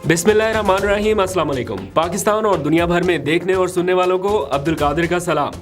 बिस्मिल्लाहिर्रहमानिर्रहीम, अस्सलाम वालेकुम। पाकिस्तान और दुनिया भर में देखने और सुनने वालों को अब्दुल कादिर का सलाम।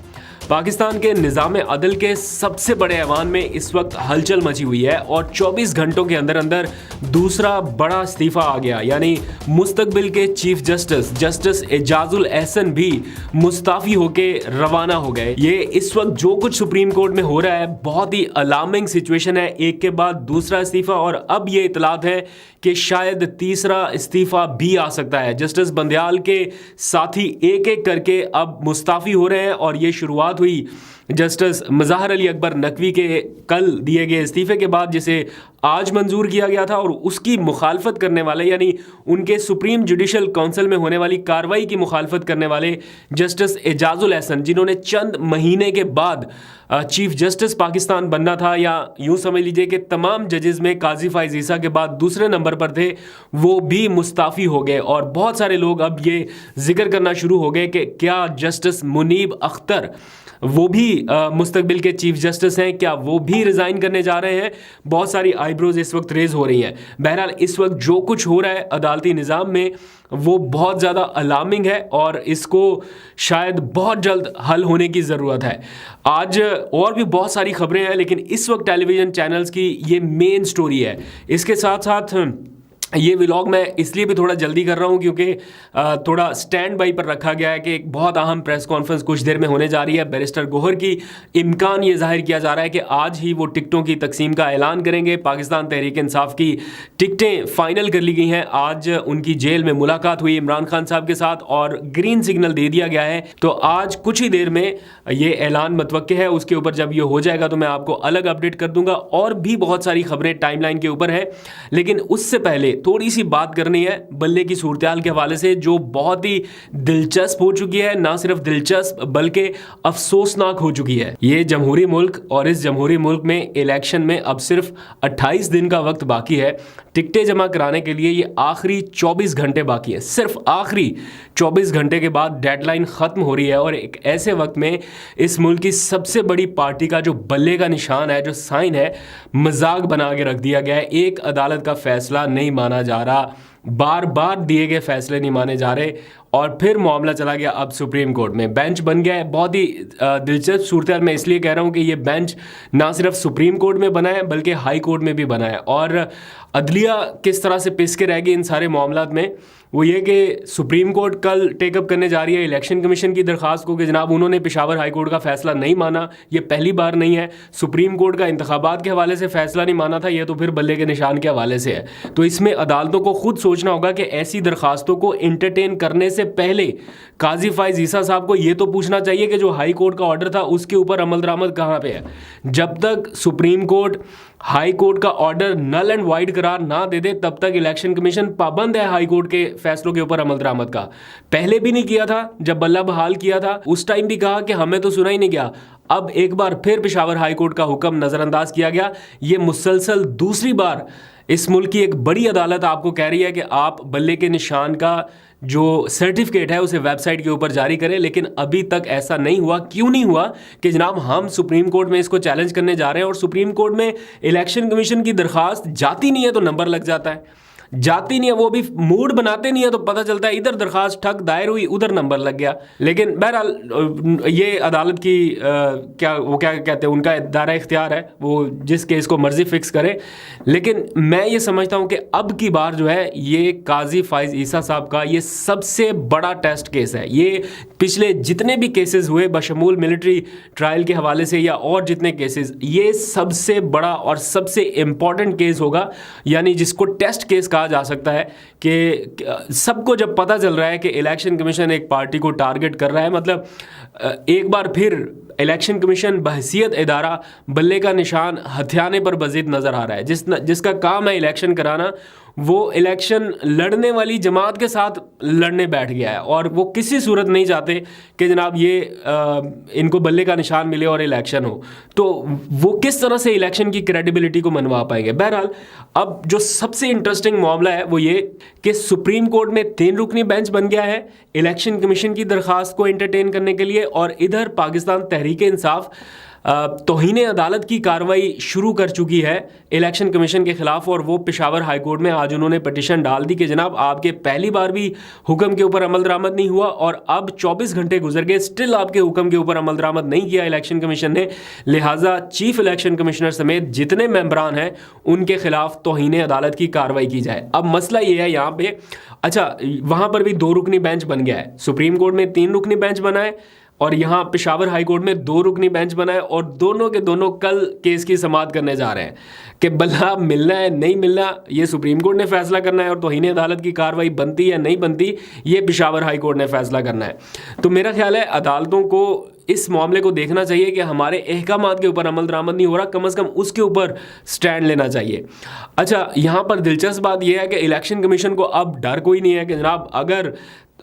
पाकिस्तान के निज़ाम अदल के सबसे बड़े ऐवान में इस वक्त हलचल मची हुई है और 24 घंटों के अंदर अंदर दूसरा बड़ा इस्तीफ़ा आ गया, यानी मुस्तकबिल के चीफ जस्टिस एजाजुल एहसन भी मुस्ताफ़ी होके रवाना हो गए। ये इस वक्त जो कुछ सुप्रीम कोर्ट में हो रहा है बहुत ही अलार्मिंग सिचुएशन है। एक के बाद दूसरा इस्तीफ़ा और अब ये इतलात है कि शायद तीसरा इस्तीफ़ा भी आ सकता है। जस्टिस बंदयाल के साथी एक एक करके अब मुस्ताफ़ी हो रहे हैं और ये शुरुआत हुई जस्टिस मज़ाहर अली अकबर नकवी के कल दिए गए इस्तीफ़े के बाद, जिसे आज मंजूर किया गया था, और उसकी मुखालफत करने वाले यानी उनके सुप्रीम जुडिशल काउंसिल में होने वाली कार्रवाई की मुखालफत करने वाले जस्टिस एजाजुल एहसन, जिन्होंने चंद महीने के बाद चीफ जस्टिस पाकिस्तान बनना था, या यूँ समझ लीजिए कि तमाम जजेस में काजी फाइज ईसा के बाद दूसरे नंबर पर थे, वो भी मुस्ताफ़ी हो गए। और बहुत सारे लोग अब ये जिक्र करना शुरू हो गए कि क्या जस्टिस मुनीब अख्तर वो भी मुस्तकबिल के चीफ जस्टिस हैं, क्या वो भी रिज़ाइन करने जा रहे हैं। बहुत सारी आईब्रोज इस वक्त रेज हो रही हैं। बहरहाल इस वक्त जो कुछ हो रहा है अदालती निज़ाम में वो बहुत ज़्यादा अलार्मिंग है और इसको शायद बहुत जल्द हल होने की ज़रूरत है। आज और भी बहुत सारी खबरें हैं, लेकिन इस वक्त टेलीविज़न चैनल्स की ये मेन स्टोरी है। इसके साथ साथ ये व्लॉग मैं इसलिए भी थोड़ा जल्दी कर रहा हूँ क्योंकि थोड़ा स्टैंड बाई पर रखा गया है कि एक बहुत अहम प्रेस कॉन्फ्रेंस कुछ देर में होने जा रही है बैरिस्टर गोहर की। इम्कान ये जाहिर किया जा रहा है कि आज ही वो टिकटों की तकसीम का ऐलान करेंगे। पाकिस्तान तहरीक इंसाफ की टिकटें फाइनल कर ली गई हैं। आज उनकी जेल में मुलाकात हुई इमरान खान साहब के साथ और ग्रीन सिग्नल दे दिया गया है। तो आज कुछ ही देर में ये ऐलान मतवक्के है। उसके ऊपर जब ये हो जाएगा तो मैं आपको अलग अपडेट कर दूंगा। और भी बहुत सारी खबरें टाइमलाइन के ऊपर है, लेकिन उससे पहले थोड़ी सी बात करनी है बल्ले की सूरत-ए-हाल के हवाले से, जो बहुत ही दिलचस्प हो चुकी है। ना सिर्फ दिलचस्प बल्कि अफसोसनाक हो चुकी है। ये जमहूरी मुल्क, और इस जमहूरी मुल्क में इलेक्शन में अब सिर्फ 28 दिन का वक्त बाकी है। टिकटें जमा कराने के लिए ये आखिरी 24 घंटे बाकी है। सिर्फ आखिरी 24 घंटे के बाद डेडलाइन ख़त्म हो रही है। और एक ऐसे वक्त में इस मुल्क की सबसे बड़ी पार्टी का जो बल्ले का निशान है, जो साइन है, मजाक बना के रख दिया गया है। एक अदालत का फैसला नहीं माना जा रहा, बार बार दिए गए फैसले नहीं माने जा रहे, और फिर मामला चला गया अब सुप्रीम कोर्ट में। बेंच बन गया है। बहुत ही दिलचस्प सूरत मैं इसलिए कह रहा हूँ कि ये बेंच ना सिर्फ सुप्रीम कोर्ट में बना है बल्कि हाई कोर्ट में भी बना है। और अदलिया किस तरह से पिस के रहेगी इन सारे मामलों में, वो ये कि सुप्रीम कोर्ट कल टेकअप करने जा रही है इलेक्शन कमीशन की दरख्वास्त को कि जनाब उन्होंने पेशावर हाई कोर्ट का फैसला नहीं माना। ये पहली बार नहीं है। सुप्रीम कोर्ट का इंतखाबात के हवाले से फैसला नहीं माना था, ये तो फिर बल्ले के निशान के हवाले से है। तो इसमें अदालतों को खुद सोचना होगा कि ऐसी दरखास्तों को इंटरटेन करने से पहले काजी फाइज ईसा साहब को ये तो पूछना चाहिए कि जो हाई कोर्ट का ऑर्डर था उसके ऊपर अमल दरामद कहाँ पे है। जब तक सुप्रीम कोर्ट हाई कोर्ट का ऑर्डर नल एंड वाइड करार ना दे दे तब तक इलेक्शन कमीशन पाबंद है हाई कोर्ट के फैसलों के ऊपर अमल दरामद का। पहले भी नहीं किया था, जब बल्ला बहाल किया था उस टाइम भी कहा कि हमें तो सुना ही नहीं गया। अब एक बार फिर पेशावर हाई कोर्ट का हुक्म नज़रअंदाज किया गया। ये मुसलसल दूसरी बार इस मुल्क की एक बड़ी अदालत आपको कह रही है कि आप बल्ले के निशान का जो सर्टिफिकेट है उसे वेबसाइट के ऊपर जारी करें, लेकिन अभी तक ऐसा नहीं हुआ। क्यों नहीं हुआ? कि जनाब हम सुप्रीम कोर्ट में इसको चैलेंज करने जा रहे हैं और सुप्रीम कोर्ट में इलेक्शन कमीशन की दरख्वास्त जाती नहीं है तो नंबर लग जाता है, जाती नहीं है, वो भी मूड बनाते नहीं है तो पता चलता है इधर दरख्वास्त ठग दायर हुई उधर नंबर लग गया। लेकिन बहरहाल ये अदालत की क्या कहते हैं, उनका दायरा इख्तियार है, वो जिस केस को मर्जी फिक्स करे। लेकिन मैं ये समझता हूँ कि अब की बार जो है ये काजी फाइज ईसा साहब का ये सबसे बड़ा टेस्ट केस है। ये पिछले जितने भी केसेस हुए बशमूल मिलिट्री ट्रायल के हवाले से या और जितने केसेस, ये सबसे बड़ा और सबसे इम्पॉर्टेंट केस होगा, यानी जिसको टेस्ट केस कहा जा सकता है। कि सबको जब पता चल रहा है कि इलेक्शन कमीशन एक पार्टी को टारगेट कर रहा है, मतलब एक बार फिर इलेक्शन कमीशन बहसियत इदारा बल्ले का निशान हथियाने पर मज़ीद नज़र आ रहा है। जिसका काम है इलेक्शन कराना, वो इलेक्शन लड़ने वाली जमात के साथ लड़ने बैठ गया है। और वो किसी सूरत नहीं चाहते कि जनाब ये इनको बल्ले का निशान मिले और इलेक्शन हो। तो वो किस तरह से इलेक्शन की क्रेडिबिलिटी को मनवा पाएंगे। बहरहाल अब जो सबसे इंटरेस्टिंग मामला है वो ये कि सुप्रीम कोर्ट में 3 रुकनी बेंच बन गया है इलेक्शन कमीशन की दरख्वास्त को एंटरटेन करने के लिए, और इधर पाकिस्तान तहरीक इंसाफ तौहीन अदालत की कार्रवाई शुरू कर चुकी है इलेक्शन कमीशन के खिलाफ, और वो पेशावर हाई कोर्ट में आज उन्होंने पिटीशन डाल दी कि जनाब आपके पहली बार भी हुक्म के ऊपर अमल दरामद नहीं हुआ और अब 24 घंटे गुजर गए, स्टिल आपके हुक्म के ऊपर अमल दरामद नहीं किया इलेक्शन कमीशन ने, लिहाजा चीफ इलेक्शन कमिश्नर समेत जितने मेंबरान हैं उनके खिलाफ तौहीन अदालत की कार्रवाई की जाए। अब मसला ये है यहाँ पे, अच्छा वहाँ पर भी 2 रुकनी बेंच बन गया है, सुप्रीम कोर्ट में 3 रुकनी बेंच बना है और यहाँ पेशावर हाई कोर्ट में 2 रुकनी बेंच बना है, और दोनों के दोनों कल केस की समाअत करने जा रहे हैं कि बल्ला मिलना है नहीं मिलना ये सुप्रीम कोर्ट ने फैसला करना है, और तौहीन अदालत की कार्रवाई बनती है नहीं बनती ये पेशावर हाई कोर्ट ने फैसला करना है। तो मेरा ख्याल है अदालतों को इस मामले को देखना चाहिए कि हमारे अहकामात के ऊपर अमल दरामद नहीं हो रहा, कम से कम उसके ऊपर स्टैंड लेना चाहिए। अच्छा यहाँ पर दिलचस्प बात यह है कि इलेक्शन कमीशन को अब डर कोई नहीं है कि जनाब अगर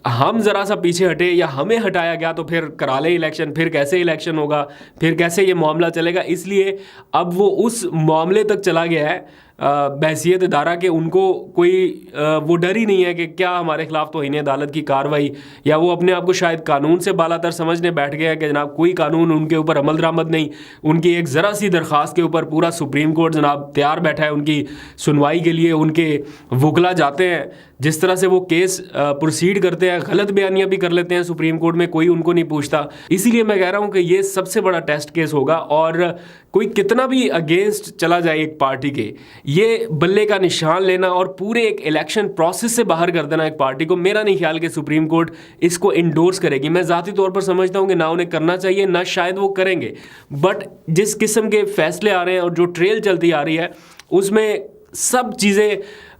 हम ज़रा सा पीछे हटे या हमें हटाया गया तो फिर करा ले इलेक्शन, फिर कैसे इलेक्शन होगा, फिर कैसे ये मामला चलेगा। इसलिए अब वो उस मामले तक चला गया है बहसियत इदारा के उनको कोई वो डर ही नहीं है कि क्या हमारे खिलाफ तौहीन अदालत की कार्रवाई, या वो अपने आप को शायद कानून से बालातर समझने बैठ गया कि जनाब कोई कानून उनके ऊपर अमल दरामद नहीं, उनकी एक ज़रा सी दरख्वास्त के ऊपर पूरा सुप्रीम कोर्ट जनाब तैयार बैठा है उनकी सुनवाई के लिए, उनके वकला जाते हैं, जिस तरह से वो केस प्रोसीड करते हैं, गलत बयानियाँ भी कर लेते हैं सुप्रीम कोर्ट में, कोई उनको नहीं पूछता। इसीलिए मैं कह रहा हूँ कि ये सबसे बड़ा टेस्ट केस होगा, और कोई कितना भी अगेंस्ट चला जाए एक पार्टी के, ये बल्ले का निशान लेना और पूरे एक इलेक्शन प्रोसेस से बाहर कर देना एक पार्टी को, मेरा नहीं ख्याल कि सुप्रीम कोर्ट इसको इंडोर्स करेगी। मैं ज़ाती तौर पर समझता हूँ कि ना उन्हें करना चाहिए ना शायद वो करेंगे, बट जिस किस्म के फैसले आ रहे हैं और जो ट्रेल चलती आ रही है उसमें सब चीज़ें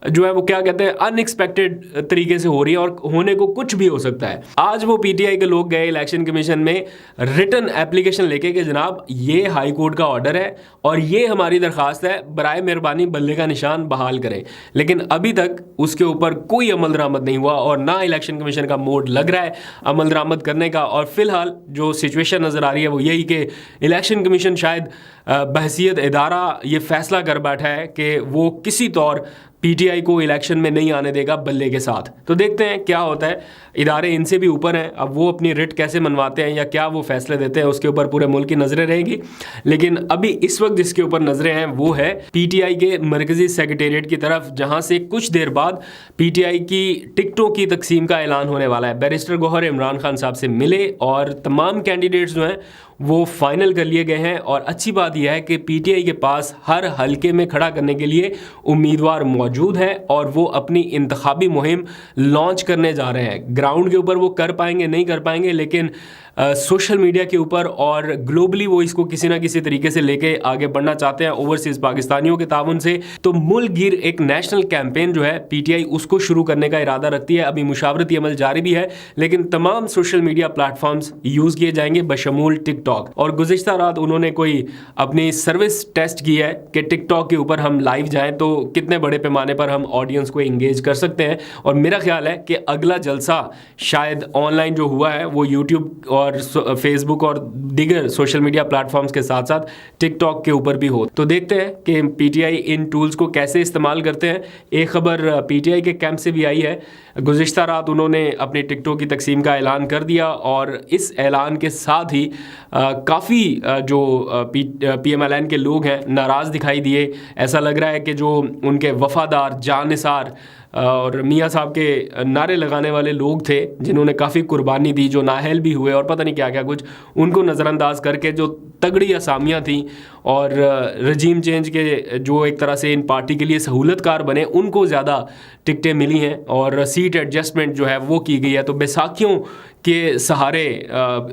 जो है वो क्या कहते हैं अनएक्सपेक्टेड तरीके से हो रही है, और होने को कुछ भी हो सकता है। आज वो पीटीआई के लोग गए इलेक्शन कमीशन में रिटन एप्लीकेशन लेके कि जनाब ये हाई कोर्ट का ऑर्डर है और ये हमारी दरख्वास्त है, बराए मेहरबानी बल्ले का निशान बहाल करें, लेकिन अभी तक उसके ऊपर कोई अमल दरामद नहीं हुआ और ना इलेक्शन कमीशन का मोड लग रहा है अमल दरामद करने का। और फिलहाल जो सिचुएशन नज़र आ रही है वो यही कि इलेक्शन कमीशन शायद बहसियत इदारा ये फैसला कर बैठा है कि वो किसी तौर पीटीआई को इलेक्शन में नहीं आने देगा बल्ले के साथ। तो देखते हैं क्या होता है, इदारे इनसे भी ऊपर हैं, अब वो अपनी रिट कैसे मनवाते हैं या क्या वो फैसले देते हैं उसके ऊपर पूरे मुल्क की नज़रें रहेगी। लेकिन अभी इस वक्त जिसके ऊपर नज़रें हैं वो है पीटीआई के मरकज़ी सेक्रेटेरिएट की तरफ, जहां से कुछ देर बाद पीटीआई की टिकटों की तकसीम का ऐलान होने वाला है। बैरिस्टर गौहर इमरान खान साहब से मिले और तमाम कैंडिडेट्स जो हैं वो फाइनल कर लिए गए हैं, और अच्छी बात यह है कि पीटीआई के पास हर हलके में खड़ा करने के लिए उम्मीदवार मौजूद हैं और वो अपनी इंतखाबी मुहिम लॉन्च करने जा रहे हैं। ग्राउंड के ऊपर वो कर पाएंगे नहीं कर पाएंगे, लेकिन सोशल मीडिया के ऊपर और ग्लोबली वो इसको किसी ना किसी तरीके से लेके आगे बढ़ना चाहते हैं ओवरसीज़ पाकिस्तानियों के ताउन से। तो मुल्क गिर एक नेशनल कैंपेन जो है पीटीआई उसको शुरू करने का इरादा रखती है। अभी मुशावरती अमल जारी भी है, लेकिन तमाम सोशल मीडिया प्लेटफॉर्म्स यूज़ किए जाएंगे बशमूल टिकटॉक। और गुज़िश्ता रात उन्होंने कोई अपनी सर्विस टेस्ट की है कि टिकटॉक के ऊपर हम लाइव जाएँ तो कितने बड़े पैमाने पर हम ऑडियंस को इंगेज कर सकते हैं। और मेरा ख्याल है कि अगला जलसा शायद ऑनलाइन जो हुआ है वो यूट्यूब और फेसबुक और दीगर सोशल मीडिया प्लेटफॉर्म्स के साथ साथ टिकटॉक के ऊपर भी हो। तो देखते हैं कि पीटीआई इन टूल्स को कैसे इस्तेमाल करते हैं। एक खबर पीटीआई के कैंप से भी आई है, गुज़िश्ता रात उन्होंने अपनी टिकटों की तकसीम का ऐलान कर दिया, और इस ऐलान के साथ ही काफ़ी जो पीएमएलएन के लोग हैं नाराज़ दिखाई दिए। ऐसा लग रहा है कि जो उनके वफादार जानिसार और मियाँ साहब के नारे लगाने वाले लोग थे जिन्होंने काफ़ी कुर्बानी दी, जो नाहल भी हुए और पता नहीं क्या क्या कुछ, उनको नज़रअंदाज करके जो तगड़ी असामियाँ थी और रजीम चेंज के जो एक तरह से इन पार्टी के लिए सहूलतकार बने उनको ज़्यादा टिकटें मिली हैं और सीट एडजस्टमेंट जो है वो की गई है। तो बैसाखियों के सहारे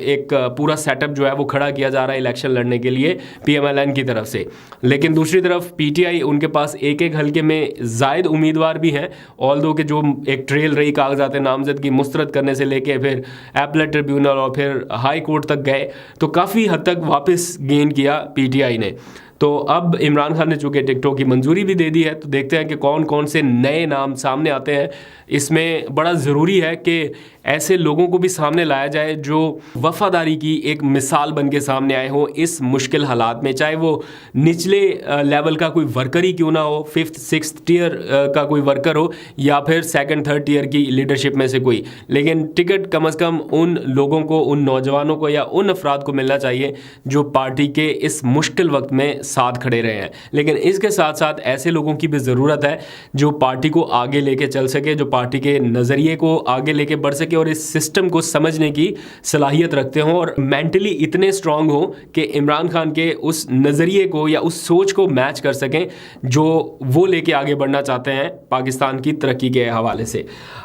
एक पूरा सेटअप जो है वो खड़ा किया जा रहा है इलेक्शन लड़ने के लिए पीएमएलएन की तरफ से। लेकिन दूसरी तरफ पीटीआई उनके पास एक एक हलके में जायद उम्मीदवार भी हैं, ऑल्दो के जो एक ट्रेल रही कागजात नामजदगी मुस्तरद करने से लेके फिर एपलेट ट्रिब्यूनल और फिर हाई कोर्ट तक गए, तो काफ़ी हद तक वापस गेन किया पीटीआई ने। तो अब इमरान खान ने चूँकि टिकटॉक की मंजूरी भी दे दी है, तो देखते हैं कि कौन कौन से नए नाम सामने आते हैं। इसमें बड़ा ज़रूरी है कि ऐसे लोगों को भी सामने लाया जाए जो वफ़ादारी की एक मिसाल बन के सामने आए हों इस मुश्किल हालात में, चाहे वो निचले लेवल का कोई वर्कर ही क्यों ना हो, 5th 6th टियर का कोई वर्कर हो या फिर 2nd 3rd टियर की लीडरशिप में से कोई, लेकिन टिकट कम अज़ कम उन लोगों को, उन नौजवानों को या उन अफराद को मिलना चाहिए जो पार्टी के इस मुश्किल वक्त में साथ खड़े रहे हैं। लेकिन इसके साथ साथ ऐसे लोगों की भी ज़रूरत है जो पार्टी को आगे लेके चल सके, जो पार्टी के नज़रिए को आगे लेके बढ़ सके और इस सिस्टम को समझने की सलाहियत रखते हों और मेंटली इतने स्ट्रांग हो कि इमरान खान के उस नज़रिए को या उस सोच को मैच कर सकें जो वो लेके आगे बढ़ना चाहते हैं पाकिस्तान की तरक्की के हवाले से।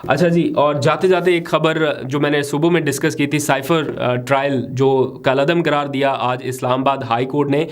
अच्छा जी, और जाते जाते एक खबर जो मैंने सुबह में डिस्कस की थी, साइफर ट्रायल जो कलअदम करार दिया आज इस्लामाबाद हाई कोर्ट ने,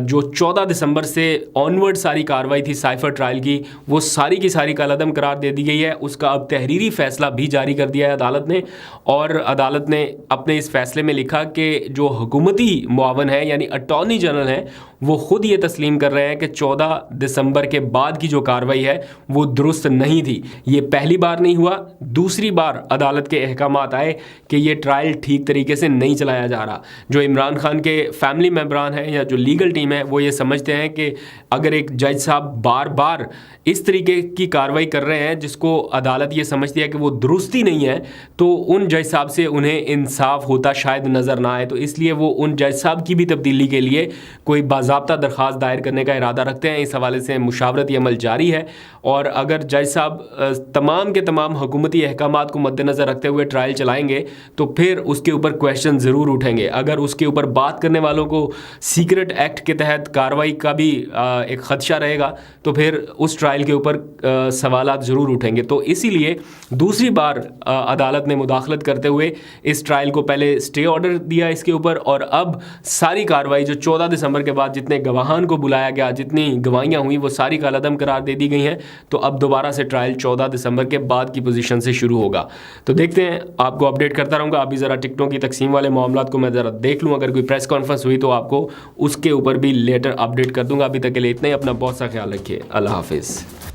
जो 14 दिसंबर से ऑनवर्ड सारी कार्रवाई थी साइफर ट्रायल की, वो सारी की सारी कलअदम करार दे दी गई है। उसका अब तहरीरी फैसला भी जारी कर दिया है अदालत ने, और अदालत ने अपने इस फैसले में लिखा कि जो हुकूमती मुआवन है यानी अटॉर्नी जनरल हैं, वो खुद ये तस्लीम कर रहे हैं कि 14 दिसंबर के बाद की जो कार्रवाई है वो दुरुस्त नहीं थी। ये पहली बार नहीं हुआ, दूसरी बार अदालत के अहकामात आए कि ये ट्रायल ठीक तरीके से नहीं चलाया जा रहा। जो इमरान खान के फैमिली मेम्बरान हैं या जो लीगल टीम है वो ये समझते हैं कि अगर एक जज साहब बार बार इस तरीके की कार्रवाई कर रहे हैं जिसको अदालत ये समझती है कि वो दुरुस्ती नहीं है, तो उन जज साहब से उन्हें इंसाफ होता शायद नज़र ना आए। तो इसलिए वो उन जज साहब की भी तब्दीली के लिए कोई बाज़ाब्ता दरख्वास्त दायर करने का इरादा रखते हैं। इस हवाले से मुशावरती अमल जारी है, और अगर जज साहब तमाम के तमाम हुकूमती अहकामात को मद्देनज़र रखते हुए ट्रायल चलाएंगे तो फिर उसके ऊपर क्वेश्चन ज़रूर उठेंगे। अगर उसके ऊपर बात करने वालों को सीक्रेट एक्ट के तहत कार्रवाई का भी एक ख़दशा रहेगा तो फिर उस ट्रायल के ऊपर सवालात ज़रूर उठेंगे। तो इसीलिए दूसरी बार अदालत ने मुदाखलत करते हुए इस ट्रायल को पहले स्टे ऑर्डर दिया इसके ऊपर, और अब सारी कार्रवाई जो 14 दिसंबर के बाद जितने गवाहान को बुलाया गया, जितनी गवाहियाँ हुई, वो सारी कलअदम करार दे दी गई हैं। तो अब दोबारा से ट्रायल 14 दिसंबर के बाद की पोजीशन से शुरू होगा। तो देखते हैं, आपको अपडेट करता रहूँगा। अभी ज़रा टिकटों की तकसीम वाले मामलात को मैं ज़रा देख लूँ, अगर कोई प्रेस कॉन्फ्रेंस हुई तो आपको उसके ऊपर भी लेटर अपडेट कर दूँगा। अभी तक के लिए इतना ही, अपना बहुत सा ख्याल रखिए। अल्लाह हाफिज़।